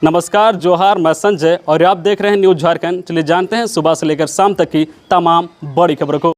नमस्कार, जोहार, मैं संजय और आप देख रहे हैं न्यूज झारखंड। चलिए जानते हैं सुबह से लेकर शाम तक की तमाम बड़ी खबरों को।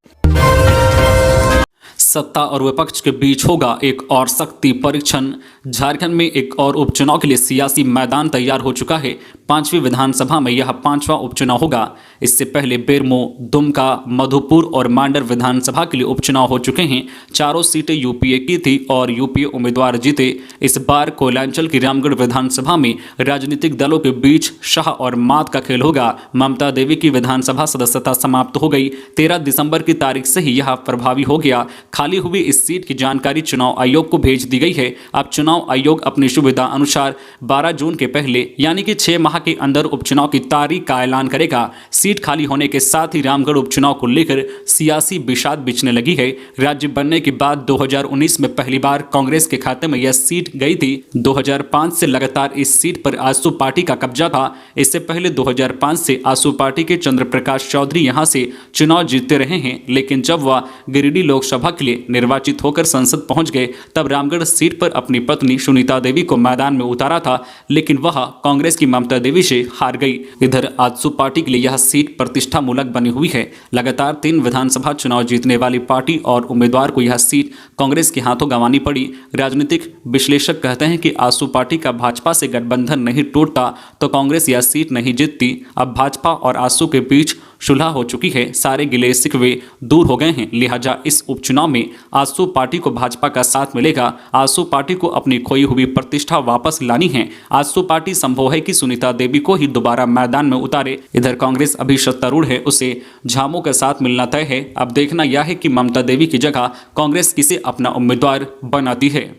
सत्ता और विपक्ष के बीच होगा एक और शक्ति परीक्षण। झारखंड में एक और उपचुनाव के लिए सियासी मैदान तैयार हो चुका है। 5वीं विधानसभा में यह 5वां उपचुनाव होगा। इससे पहले बेरमो, दुमका, मधुपुर और मांडर विधानसभा के लिए उपचुनाव हो चुके हैं। चारों सीटें यूपीए की थी और यूपीए उम्मीदवार जीते। इस बार कोयलांचल की रामगढ़ विधानसभा में राजनीतिक दलों के बीच शाह और मात का खेल होगा। ममता देवी की विधानसभा सदस्यता समाप्त हो गई। 13 दिसंबर की तारीख से ही यह प्रभावी हो गया। खाली हुई इस सीट की जानकारी चुनाव आयोग को भेज दी गई है। अब चुनाव आयोग अपनी सुविधा अनुसार 12 जून के पहले यानी कि 6 माह के अंदर उपचुनाव की तारीख का ऐलान करेगा। सीट खाली होने के साथ ही रामगढ़ उपचुनाव को लेकर सियासी विषाद बिछने लगी है। राज्य बनने के बाद 2019 में पहली बार कांग्रेस के खाते में यह सीट गई थी। 2005 से लगातार इस सीट पर आजसू पार्टी का कब्जा था। इससे पहले 2005 से आजसू पार्टी के चंद्र प्रकाश चौधरी यहां से चुनाव जीतते रहे हैं, लेकिन जब वह गिरिडीह लोकसभा के लिए निर्वाचित होकर संसद पहुंच गए तब रामगढ़ सीट पर अपनी पत्नी सुनीता देवी को मैदान में उतारा था, लेकिन वह कांग्रेस की ममता देवी से हार गई। इधर आजसू पार्टी के लिए यह सीट प्रतिष्ठामूलक बनी हुई है। लगातार 3 विधानसभा चुनाव जीतने वाली पार्टी और उम्मीदवार को यह सीट कांग्रेस के हाथों गंवानी पड़ी। राजनीतिक विश्लेषक कहते हैं कि आजसू पार्टी का भाजपा से गठबंधन नहीं टूटता तो कांग्रेस यह सीट नहीं जीतती। अब भाजपा और आजसू के बीच सुलह हो चुकी है। सारे गिले शिकवे दूर हो गए हैं, लिहाजा इस उपचुनाव में आजसू पार्टी को भाजपा का साथ मिलेगा। आजसू पार्टी को अपनी खोई हुई प्रतिष्ठा वापस लानी है। आजसू पार्टी संभव है कि सुनीता देवी को ही दोबारा मैदान में उतारे। इधर कांग्रेस अभी सत्तारूढ़ है, उसे झामू के साथ मिलना तय है। अब देखना यह है कि ममता देवी की जगह कांग्रेस किसे अपना उम्मीदवार बनाती है।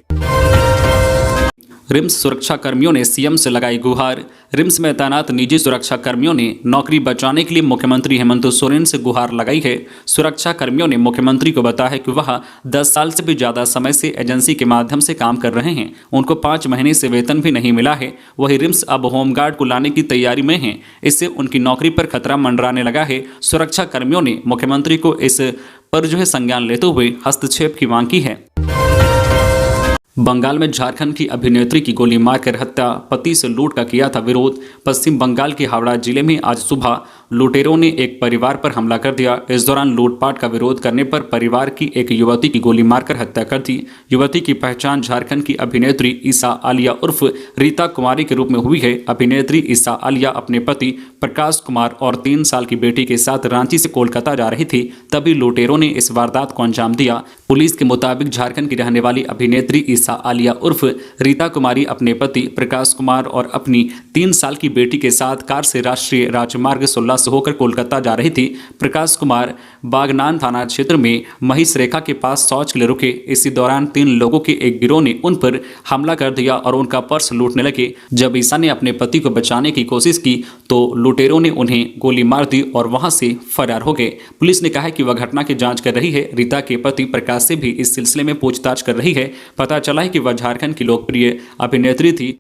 रिम्स सुरक्षा कर्मियों ने सीएम से लगाई गुहार। रिम्स में तैनात निजी सुरक्षा कर्मियों ने नौकरी बचाने के लिए मुख्यमंत्री हेमंत सोरेन से गुहार लगाई है। सुरक्षा कर्मियों ने मुख्यमंत्री को बताया कि वह 10 साल से भी ज़्यादा समय से एजेंसी के माध्यम से काम कर रहे हैं। उनको 5 महीने से वेतन भी नहीं मिला है। वही रिम्स अब होमगार्ड को लाने की तैयारी में है। इससे उनकी नौकरी पर खतरा मंडराने लगा है। सुरक्षा कर्मियों ने मुख्यमंत्री को इस पर संज्ञान लेते हुए हस्तक्षेप की मांग की है। बंगाल में झारखंड की अभिनेत्री की गोली मारकर हत्या, पति से लूट का किया था विरोध। पश्चिम बंगाल के हावड़ा जिले में आज सुबह लुटेरों ने एक परिवार पर हमला कर दिया। इस दौरान लूटपाट का विरोध करने पर परिवार की एक युवती की गोली मारकर हत्या कर दी। युवती की पहचान झारखंड की अभिनेत्री ईसा आलिया उर्फ रीता कुमारी के रूप में हुई है। अभिनेत्री ईसा आलिया अपने पति प्रकाश कुमार और 3 साल की बेटी के साथ रांची से कोलकाता जा रही थी, तभी लुटेरों ने इस वारदात को अंजाम दिया। पुलिस के मुताबिक झारखंड की रहने वाली अभिनेत्री ईसा आलिया उर्फ रीता कुमारी अपने पति प्रकाश कुमार और अपनी 3 साल की बेटी के साथ कार से राष्ट्रीय राजमार्ग 16 से होकर कोलकाता जा रही थी। प्रकाश कुमार बागनान थाना क्षेत्र में महिष रेखा के पास शौच के लिए रुके। इसी दौरान 3 लोगों के एक गिरोह ने उन पर हमला कर दिया और उनका पर्स लूटने लगे। जब ईसा ने अपने पति को बचाने की कोशिश की तो लुटेरों ने उन्हें गोली मार दी और वहां से फरार हो गए। पुलिस ने कहा है कि वह घटना की जांच कर रही है। रीता के पति प्रकाश से भी इस सिलसिले में पूछताछ कर रही है। पता चला है कि वह झारखंड की लोकप्रिय अभिनेत्री थी।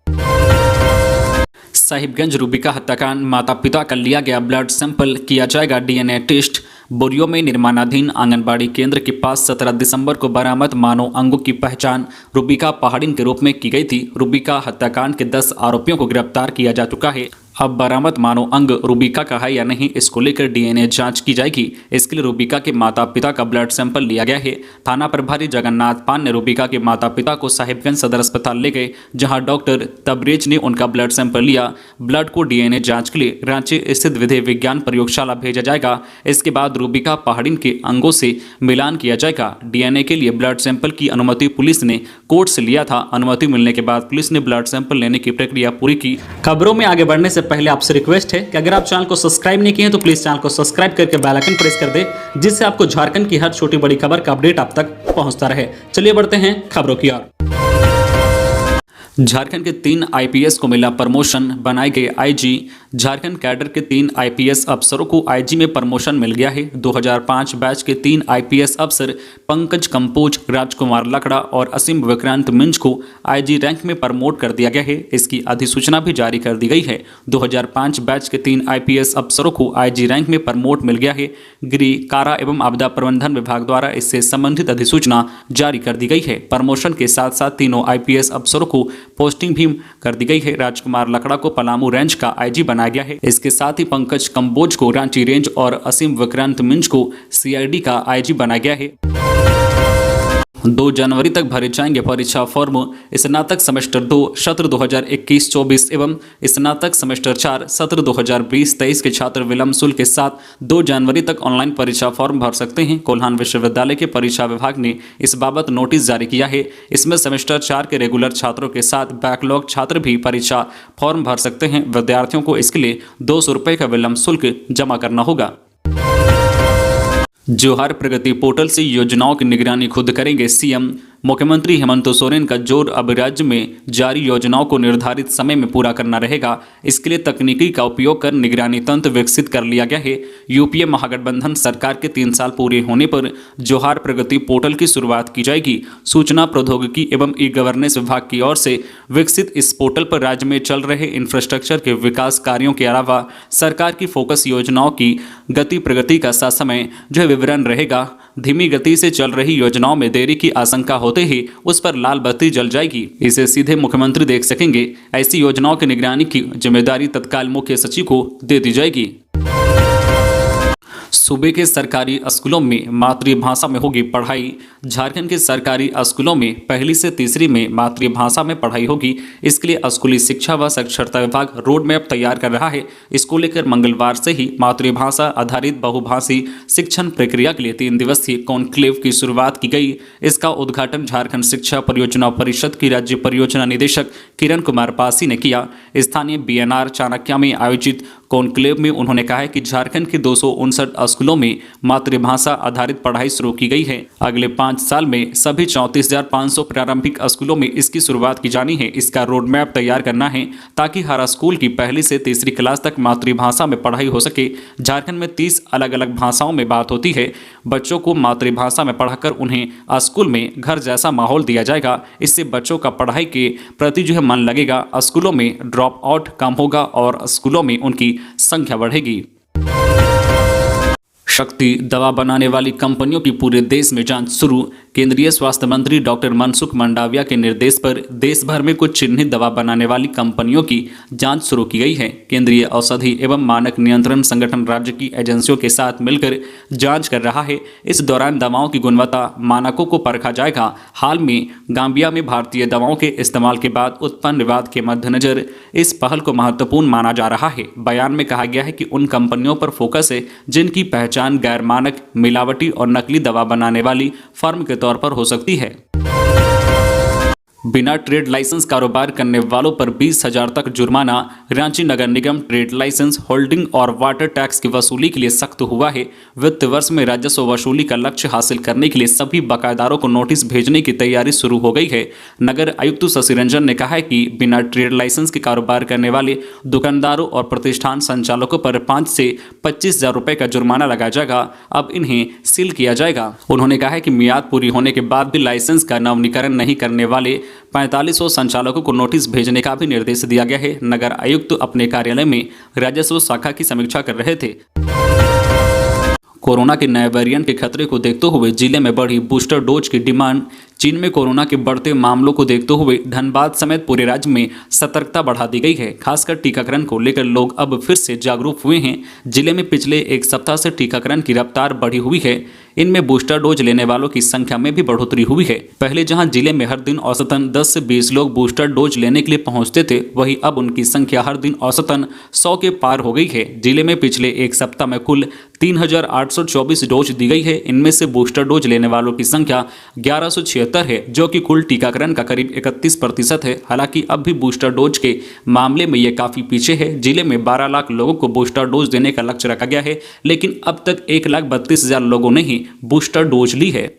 साहिबगंज रूबिका हत्याकांड, माता पिता का लिया गया ब्लड सैंपल, किया जाएगा डीएनए टेस्ट। बोरियो में निर्माणाधीन आंगनबाड़ी केंद्र के पास 17 दिसंबर को बरामद मानव अंगों की पहचान रूबिका पहाड़िन के रूप में की गई थी। रूबिका हत्याकांड के 10 आरोपियों को गिरफ्तार किया जा चुका है। अब बरामद मानव अंग रूबिका का है या नहीं, इसको लेकर डीएनए जांच की जाएगी। इसके लिए रूबिका के माता पिता का ब्लड सैंपल लिया गया है। थाना प्रभारी जगन्नाथ पान ने रूबिका के माता पिता को साहिबगंज सदर अस्पताल ले गए, जहां डॉक्टर तबरेज ने उनका ब्लड सैंपल लिया। ब्लड को डीएनए जांच के लिए रांची स्थित विधि विज्ञान प्रयोगशाला भेजा जाएगा। इसके बाद रूबिका पहाड़िन के अंगों से मिलान किया जाएगा। डीएनए के लिए ब्लड सैंपल की अनुमति पुलिस ने कोर्ट से लिया था। अनुमति मिलने के बाद पुलिस ने ब्लड सैंपल लेने की प्रक्रिया पूरी की। खबरों में आगे बढ़ने से पहले आपसे रिक्वेस्ट है कि अगर आप चैनल को सब्सक्राइब नहीं किए हैं तो प्लीज चैनल को सब्सक्राइब करके बेल आइकन प्रेस कर दे, जिससे आपको झारखंड की हर छोटी बड़ी खबर का अपडेट आप तक पहुंचता रहे। चलिए बढ़ते हैं खबरों की ओर। झारखंड के 3 आईपीएस को मिला प्रमोशन, बनाए गए आईजी। झारखंड कैडर के 3 आईपीएस अफसरों को आईजी में प्रमोशन मिल गया है। 2005 बैच के 3 आईपीएस अफसर पंकज कंपोज, राजकुमार लकड़ा और असीम विक्रांत मिंज को आईजी रैंक में प्रमोट कर दिया गया है। इसकी अधिसूचना भी जारी कर दी गई है। 2005 बैच के 3 आईपीएस अफसरों को आईजी रैंक में प्रमोट मिल गया है। गृह, कारा एवं आपदा प्रबंधन विभाग द्वारा इससे संबंधित अधिसूचना जारी कर दी गई है। प्रमोशन के साथ साथ तीनों आईपीएस अफसरों को पोस्टिंग भी कर दी गई है। राजकुमार लकड़ा को पलामू रेंज का आईजी बनाया गया है। इसके साथ ही पंकज कंबोज को रांची रेंज और असीम विक्रांत मिंज को सीआईडी का आईजी बनाया गया है। 2 जनवरी तक भरे जाएंगे परीक्षा फॉर्म। स्नातक सेमेस्टर 2 सत्र 2021-24 एवं स्नातक सेमेस्टर 4 सत्र 2020-23 के छात्र विलंब शुल्क के साथ 2 जनवरी तक ऑनलाइन परीक्षा फॉर्म भर सकते हैं। कोल्हान विश्वविद्यालय के परीक्षा विभाग ने इस बाबत नोटिस जारी किया है। इसमें सेमेस्टर 4 के रेगुलर छात्रों के साथ बैकलॉग छात्र भी परीक्षा फॉर्म भर सकते हैं। विद्यार्थियों को इसके लिए 200 रुपये का विलंब शुल्क जमा करना होगा। जोहार प्रगति पोर्टल से योजनाओं की निगरानी खुद करेंगे सीएम। मुख्यमंत्री हेमंत सोरेन का जोर अब राज्य में जारी योजनाओं को निर्धारित समय में पूरा करना रहेगा। इसके लिए तकनीकी का उपयोग कर निगरानी तंत्र विकसित कर लिया गया है। यूपीए महागठबंधन सरकार के 3 साल पूरे होने पर जोहार प्रगति पोर्टल की शुरुआत की जाएगी। सूचना प्रौद्योगिकी एवं ई गवर्नेंस विभाग की ओर से विकसित इस पोर्टल पर राज्य में चल रहे इंफ्रास्ट्रक्चर के विकास कार्यों के अलावा सरकार की फोकस योजनाओं की गति प्रगति का समय जो विवरण रहेगा। धीमी गति से चल रही योजनाओं में देरी की आशंका होते ही उस पर लाल बत्ती जल जाएगी। इसे सीधे मुख्यमंत्री देख सकेंगे। ऐसी योजनाओं की निगरानी की जिम्मेदारी तत्काल मुख्य सचिव को दे दी जाएगी। सूबे के सरकारी स्कूलों में मातृभाषा में होगी पढ़ाई। झारखंड के सरकारी स्कूलों में पहली से तीसरी में मातृभाषा में पढ़ाई होगी। इसके लिए स्कूली शिक्षा व साक्षरता विभाग रोड मैप तैयार कर रहा है। इसको लेकर मंगलवार से ही मातृभाषा आधारित बहुभाषी शिक्षण प्रक्रिया के लिए 3 दिवसीय कॉन्क्लेव की शुरुआत की गई। इसका उद्घाटन झारखंड शिक्षा परियोजना परिषद की राज्य परियोजना निदेशक किरण कुमार पासी ने किया। स्थानीय बीएनआर चाणक्य में आयोजित कॉन्क्लेव में उन्होंने कहा है कि झारखंड के 259 स्कूलों में मातृभाषा आधारित पढ़ाई शुरू की गई है। अगले 5 साल में सभी 34,500 प्रारंभिक स्कूलों में इसकी शुरुआत की जानी है। इसका रोड मैप तैयार करना है ताकि हर स्कूल की पहली से तीसरी क्लास तक मातृभाषा में पढ़ाई हो सके। झारखंड में 30 अलग अलग भाषाओं में बात होती है। बच्चों को मातृभाषा में पढ़ाकर उन्हें स्कूल में घर जैसा माहौल दिया जाएगा। इससे बच्चों का पढ़ाई के प्रति जो है मन लगेगा। स्कूलों में ड्रॉप आउट कम होगा और स्कूलों में उनकी संख्या बढ़ेगी। शक्ति दवा बनाने वाली कंपनियों की पूरे देश में जांच शुरू। केंद्रीय स्वास्थ्य मंत्री डॉक्टर मनसुख मंडाविया के निर्देश पर देश भर में कुछ चिन्हित दवा बनाने वाली कंपनियों की जांच शुरू की गई है। केंद्रीय औषधि एवं मानक नियंत्रण संगठन राज्य की एजेंसियों के साथ मिलकर जांच कर रहा है। इस दौरान दवाओं की गुणवत्ता मानकों को परखा जाएगा। हाल में गाम्बिया में भारतीय दवाओं के इस्तेमाल के बाद उत्पन्न विवाद के मद्देनजर इस पहल को महत्वपूर्ण माना जा रहा है। बयान में कहा गया है कि उन कंपनियों पर फोकस है जिनकी पहचान गैर मानक, मिलावटी और नकली दवा बनाने वाली फर्म के तौर पर हो सकती है। बिना ट्रेड लाइसेंस कारोबार करने वालों पर 20,000 तक जुर्माना। रांची नगर निगम ट्रेड लाइसेंस, होल्डिंग और वाटर टैक्स की वसूली के लिए सख्त हुआ है। वित्त वर्ष में राजस्व वसूली का लक्ष्य हासिल करने के लिए सभी बकायेदारों को नोटिस भेजने की तैयारी शुरू हो गई है। नगर आयुक्त शशि रंजन ने कहा है कि बिना ट्रेड लाइसेंस के कारोबार करने वाले दुकानदारों और प्रतिष्ठान संचालकों पर 5 से 25,000 रुपये का जुर्माना लगाया जाएगा। अब इन्हें सील किया जाएगा। उन्होंने कहा है कि मियाद पूरी होने के बाद भी लाइसेंस का नवीनीकरण नहीं करने वाले 4500 संचालकों को नोटिस भेजने का भी निर्देश दिया गया है। नगर आयुक्त अपने कार्यालय में राजस्व शाखा की समीक्षा कर रहे थे। कोरोना के नए वेरिएंट के खतरे को देखते हुए जिले में बढ़ी बूस्टर डोज की डिमांड। चीन में कोरोना के बढ़ते मामलों को देखते हुए धनबाद समेत पूरे राज्य में सतर्कता बढ़ा दी गई है। खासकर टीकाकरण को लेकर लोग अब फिर से जागरूक हुए हैं। जिले में पिछले 1 सप्ताह से टीकाकरण की रफ्तार बढ़ी हुई है। इनमें बूस्टर डोज लेने वालों की संख्या में भी बढ़ोतरी हुई है। पहले जहां जिले में हर दिन औसतन 10 से 20 लोग बूस्टर डोज लेने के लिए पहुंचते थे, वहीं अब उनकी संख्या हर दिन औसतन 100 के पार हो गई है। जिले में पिछले 1 सप्ताह में कुल 3,824 डोज दी गई है। इनमें से बूस्टर डोज लेने वालों की संख्या 1176 है, जो कि कुल टीकाकरण का करीब 31% है। हालांकि अब भी बूस्टर डोज के मामले में ये काफी पीछे है। जिले में 12 लाख लोगों को बूस्टर डोज देने का लक्ष्य रखा गया है, लेकिन अब तक 1,32,000 लोगों ने ही बूस्टर डोज ली है।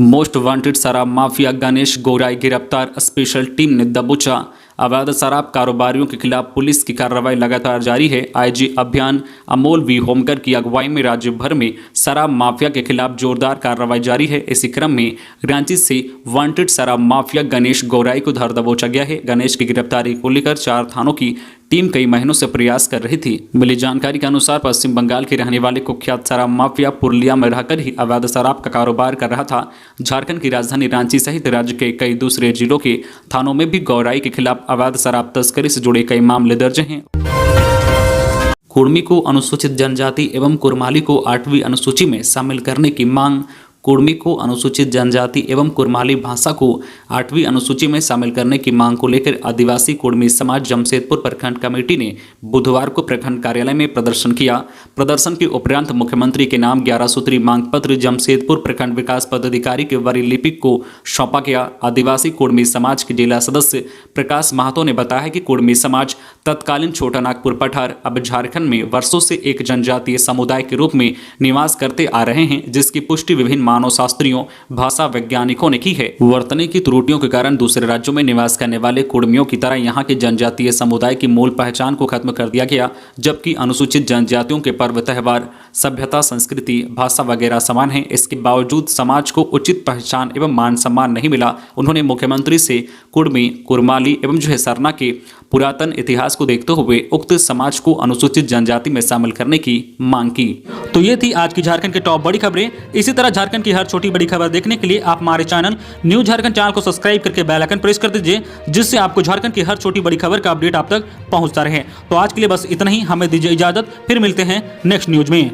मोस्ट वांटेड शराब माफिया गणेश गौराई गिरफ्तार। स्पेशल टीम ने दबोचा। अवैध शराब कारोबारियों के खिलाफ पुलिस की कार्रवाई लगातार जारी है। आईजी अभियान अमोल वी होमकर की अगुवाई में राज्य भर में शराब माफिया के खिलाफ जोरदार कार्रवाई जारी है। इसी क्रम में रांची से वांटेड शराब माफिया गणेश गौराई को धर दबोचा गया है। गणेश की गिरफ्तारी को लेकर 4 थानों की टीम कई महीनों से प्रयास कर रही थी। मिली जानकारी के अनुसार पश्चिम बंगाल के रहने वाले कुख्यात शराब माफिया पुरुलिया में रहकर ही अवैध शराब का कारोबार कर रहा था। झारखंड की राजधानी रांची सहित राज्य के कई दूसरे जिलों के थानों में भी गौराई के खिलाफ अवैध शराब तस्करी से जुड़े कई मामले दर्ज हैं। कुर्मी को अनुसूचित जनजाति एवं कुरमाली को 8वीं अनुसूची में शामिल करने की मांग। कुर्मी को अनुसूचित जनजाति एवं कुरमाली भाषा को 8वीं अनुसूची में शामिल करने की मांग को लेकर आदिवासी कुर्मी समाज जमशेदपुर प्रखंड कमेटी ने बुधवार को प्रखंड कार्यालय में प्रदर्शन किया। प्रदर्शन के उपरांत मुख्यमंत्री के नाम 11 सूत्री मांग पत्र जमशेदपुर प्रखंड विकास पदाधिकारी के वरीय लिपिक को सौंपा गया। आदिवासी कुर्मी समाज के जिला सदस्य प्रकाश महतो ने बताया कि कुर्मी समाज तत्कालीन छोटा नागपुर पठार अब झारखंड में वर्षों से एक जनजातीय समुदाय के रूप में निवास करते आ रहे हैं, जिसकी पुष्टि विभिन्न मानव शास्त्रियों, भाषा वैज्ञानिकों ने की है। वर्तनी की त्रुटियों के कारण दूसरे राज्यों में निवास करने वाले कुर्मियों की तरह यहाँ के जनजातीय समुदाय की मूल पहचान को खत्म कर दिया गया, जबकि अनुसूचित जनजातियों के पर्व त्योहार, सभ्यता, संस्कृति, भाषा वगैरह समान है। इसके बावजूद समाज को उचित पहचान एवं मान सम्मान नहीं मिला। उन्होंने मुख्यमंत्री से कुर्मी, कुरमाली एवं सरना के पुरातन इतिहास को देखते हुए उक्त समाज को अनुसूचित जनजाति में शामिल करने की मांग की। तो ये थी आज की झारखंड की टॉप बड़ी खबरें। इसी तरह झारखंड की हर छोटी बड़ी खबर देखने के लिए आप हमारे चैनल न्यूज झारखंड चैनल को सब्सक्राइब करके बेल आइकन प्रेस कर दीजिए, जिससे आपको झारखंड की हर छोटी बड़ी खबर का अपडेट आप तक पहुंचता रहे। तो आज के लिए बस इतना ही, हमें दीजिए इजाजत, फिर मिलते हैं नेक्स्ट न्यूज में।